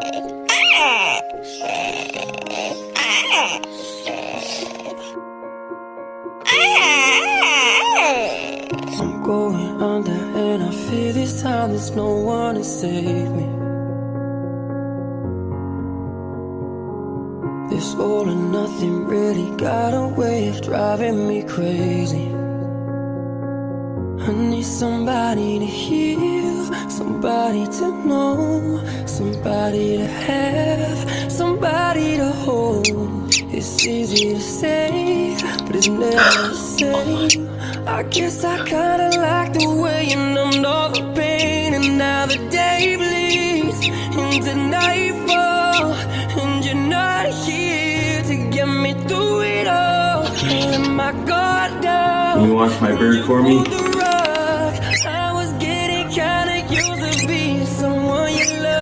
I'm going under and I fear this time there's no one to save me. This all or nothing really got a way of driving me crazy. I need somebody to heal, somebody to know, somebody to have, somebody to hold. It's easy to say, but it's never the same. I guess I kinda like the way you numbed all the pain. And now the day bleeds into nightfall, and you're not here to get me through it all. I let my guard down. Can you watch my bird for me?